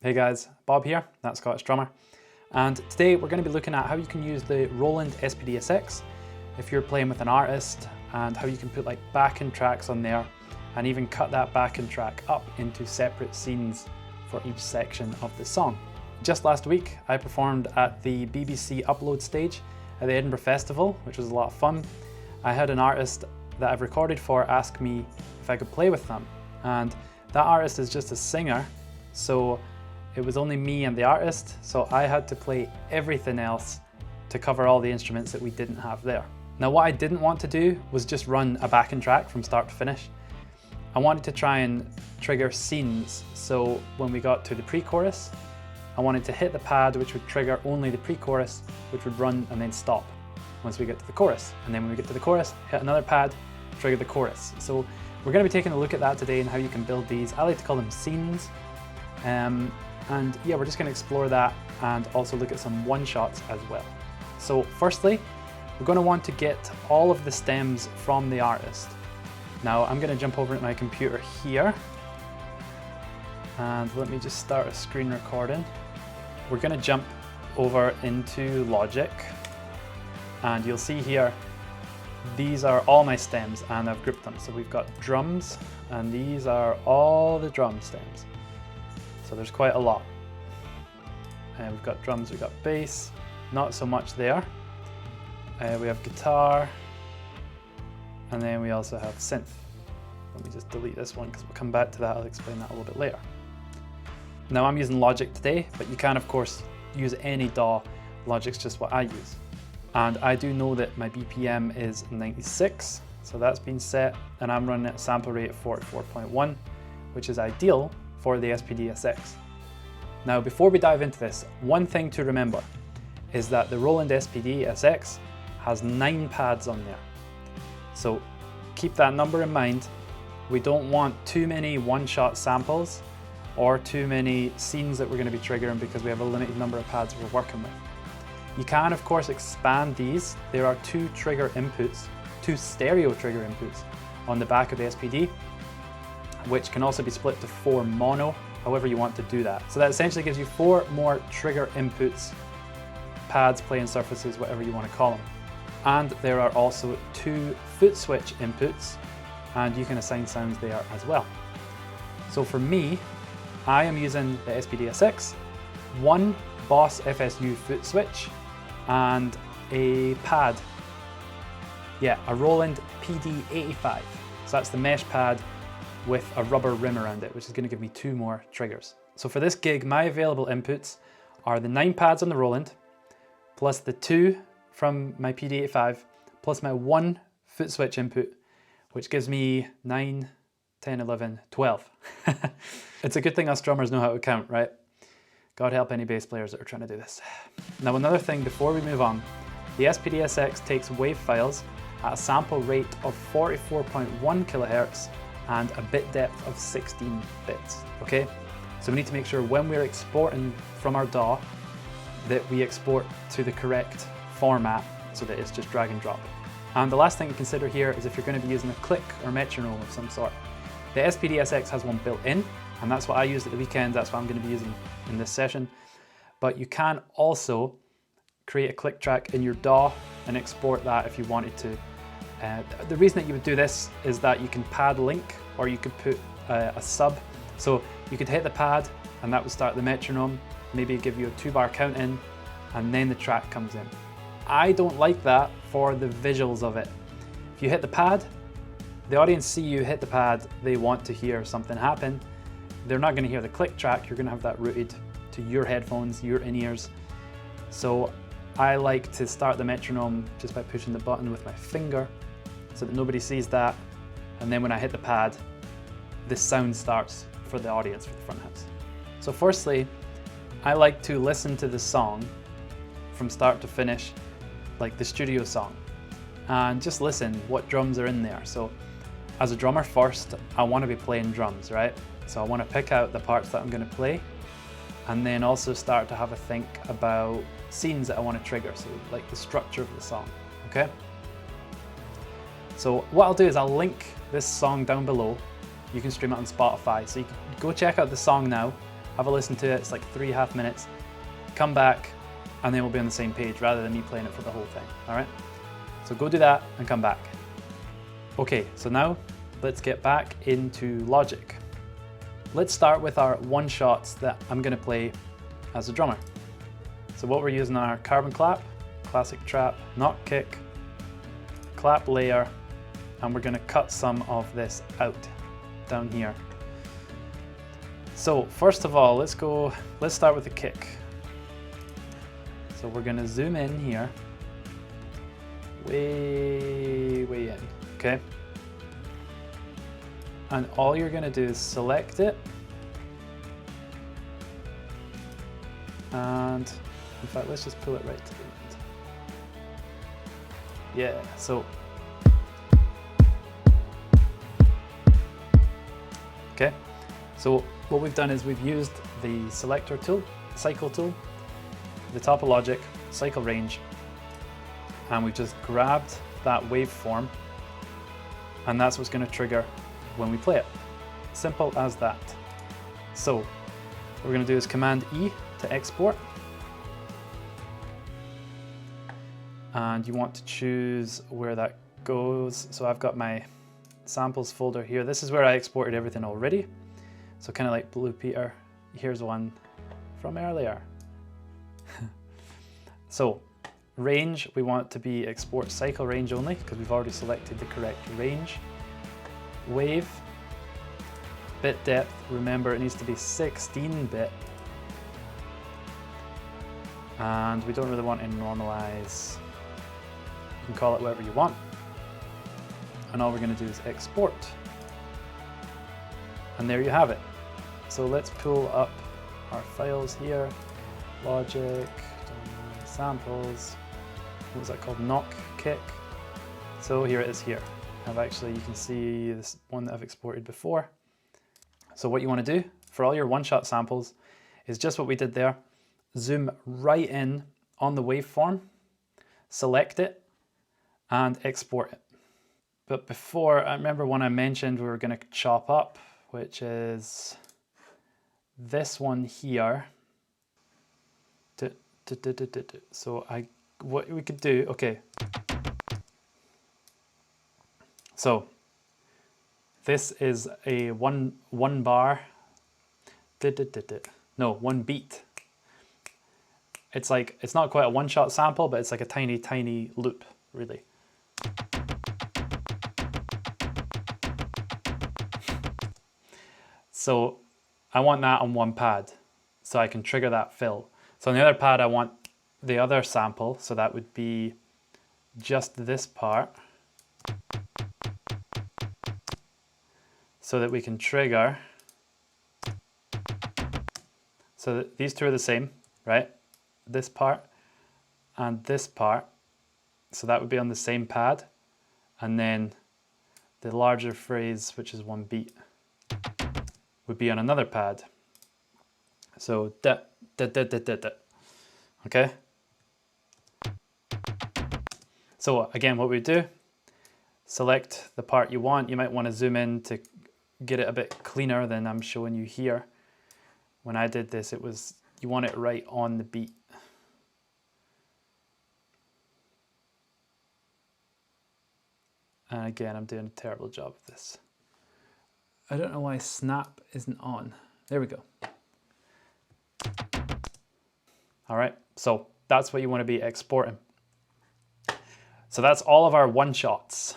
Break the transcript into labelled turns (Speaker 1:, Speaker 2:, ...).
Speaker 1: Hey guys, Bob here, that Scottish drummer. And today we're going to be looking at how you can use the Roland SPD-SX if you're playing with an artist, and how you can put like backing tracks on there and even cut that backing track up into separate scenes for each section of the song. Just last week I performed at the BBC Upload stage at the Edinburgh Festival, which was a lot of fun. I had an artist that I've recorded for ask me if I could play with them, and that artist is just a singer, so it was only me and the artist, so I had to play everything else to cover all the instruments that we didn't have there. Now what I didn't want to do was just run a backing track from start to finish. I wanted to try and trigger scenes, so when we got to the pre-chorus, I wanted to hit the pad which would trigger only the pre-chorus, which would run and then stop once we get to the chorus. And then when we get to the chorus, hit another pad, trigger the chorus. So we're going to be taking a look at that today and how you can build these. I like to call them scenes. And yeah, we're just going to explore that and also look at some one-shots as well. So firstly, we're going to want to get all of the stems from the artist. Now I'm going to jump over to my computer here and let me just start a screen recording. We're going to jump over into Logic, and you'll see here these are all my stems and I've grouped them. So we've got drums, and these are all the drum stems. So there's quite a lot. And we've got drums, we've got bass, not so much there. We have guitar, and then we also have synth. Let me just delete this one because we'll come back to that. I'll explain that a little bit later. Now I'm using Logic today, but you can of course use any DAW. Logic's just what I use. And I do know that my BPM is 96, so that's been set, and I'm running at a sample rate of 44.1, which is ideal for the SPD-SX. Now before we dive into this, one thing to remember is that the Roland SPD-SX has 9 pads on there. So keep that number in mind. We don't want too many one-shot samples or too many scenes that we're going to be triggering because we have a limited number of pads we're working with. You can of course expand these. There are 2 trigger inputs, 2 stereo trigger inputs on the back of the SPD, which can also be split to 4 mono, however you want to do that. So that essentially gives you 4 more trigger inputs, pads, playing surfaces, whatever you want to call them. And there are also 2 foot switch inputs, and you can assign sounds there as well. So for me, I am using the SPD-SX, 1 Boss FSU foot switch, and a pad. Yeah, a Roland PD-85. So that's the mesh pad with a rubber rim around it, which is going to give me 2 more triggers. So for this gig, my available inputs are the 9 pads on the Roland, plus the 2 from my PD-85, plus my 1 foot switch input, which gives me 9, 10, 11, 12. It's a good thing us drummers know how to count, right? God help any bass players that are trying to do this. Now another thing before we move on, the SPD-SX takes WAV files at a sample rate of 44.1 kilohertz and a bit depth of 16 bits, okay? So we need to make sure when we're exporting from our DAW that we export to the correct format so that it's just drag and drop. And the last thing to consider here is if you're going to be using a click or metronome of some sort. The SPD-SX has one built in, and that's what I used at the weekend, that's what I'm going to be using in this session. But you can also create a click track in your DAW and export that if you wanted to. The reason that you would do this is that you can pad link, or you could put a sub. So you could hit the pad and that would start the metronome, maybe give you a 2-bar count in, and then the track comes in. I don't like that for the visuals of it. If you hit the pad, the audience see you hit the pad, they want to hear something happen. They're not going to hear the click track, you're going to have that routed to your headphones, your in-ears. So I like to start the metronome just by pushing the button with my finger so that nobody sees that, and then when I hit the pad, this sound starts for the audience, for the front house. So firstly, I like to listen to the song from start to finish, like the studio song, and just listen what drums are in there. So as a drummer first, I want to be playing drums, right? So I want to pick out the parts that I'm going to play, and then also start to have a think about scenes that I want to trigger, so like the structure of the song, okay? So what I'll do is I'll link this song down below. You can stream it on Spotify, so you can go check out the song now, have a listen to it. It's like 3.5 minutes. Come back, and then we'll be on the same page rather than me playing it for the whole thing, all right? So go do that and come back. Okay, so now let's get back into Logic. Let's start with our one-shots that I'm gonna play as a drummer. So what we're using are carbon clap, classic trap, knock kick, clap layer, and we're gonna cut some of this out down here. So first of all, let's start with the kick. So we're gonna zoom in here, way in, okay? And all you're gonna do is select it, and in fact, let's just pull it right to the end. Yeah, so. Okay, so what we've done is we've used the selector tool, cycle tool, the top of Logic, cycle range, and we've just grabbed that waveform, and that's what's going to trigger when we play it. Simple as that. So what we're going to do is Command E to export, and you want to choose where that goes. So I've got my samples folder here. This is where I exported everything already. So kind of like Blue Peter, here's one from earlier. So range, we want it to be export cycle range only because we've already selected the correct range. Wave, bit depth, remember it needs to be 16-bit. And we don't really want to normalize. You can call it whatever you want. And all we're going to do is export. And there you have it. So let's pull up our files here. Logic, samples, what was that called? Knock kick. So here it is here. You can see this one that I've exported before. So what you want to do for all your one-shot samples is just what we did there. Zoom right in on the waveform, select it, and export it. But before, I remember when I mentioned we were going to chop up, which is this one here. So what we could do, okay. So this is a one bar, no, one beat. It's like, it's not quite a one-shot sample, but it's like a tiny loop, really. So I want that on one pad, so I can trigger that fill. So on the other pad, I want the other sample, so that would be just this part, so that we can trigger. So that these two are the same, right? This part and this part. So that would be on the same pad. And then the larger phrase, which is one beat, would be on another pad. So da. Okay? So again, what we do, select the part you want. You might want to zoom in to get it a bit cleaner than I'm showing you here. When I did this, it was, you want it right on the beat. And again, I'm doing a terrible job of this. I don't know why snap isn't on. There we go. All right, so that's what you want to be exporting. So that's all of our one-shots.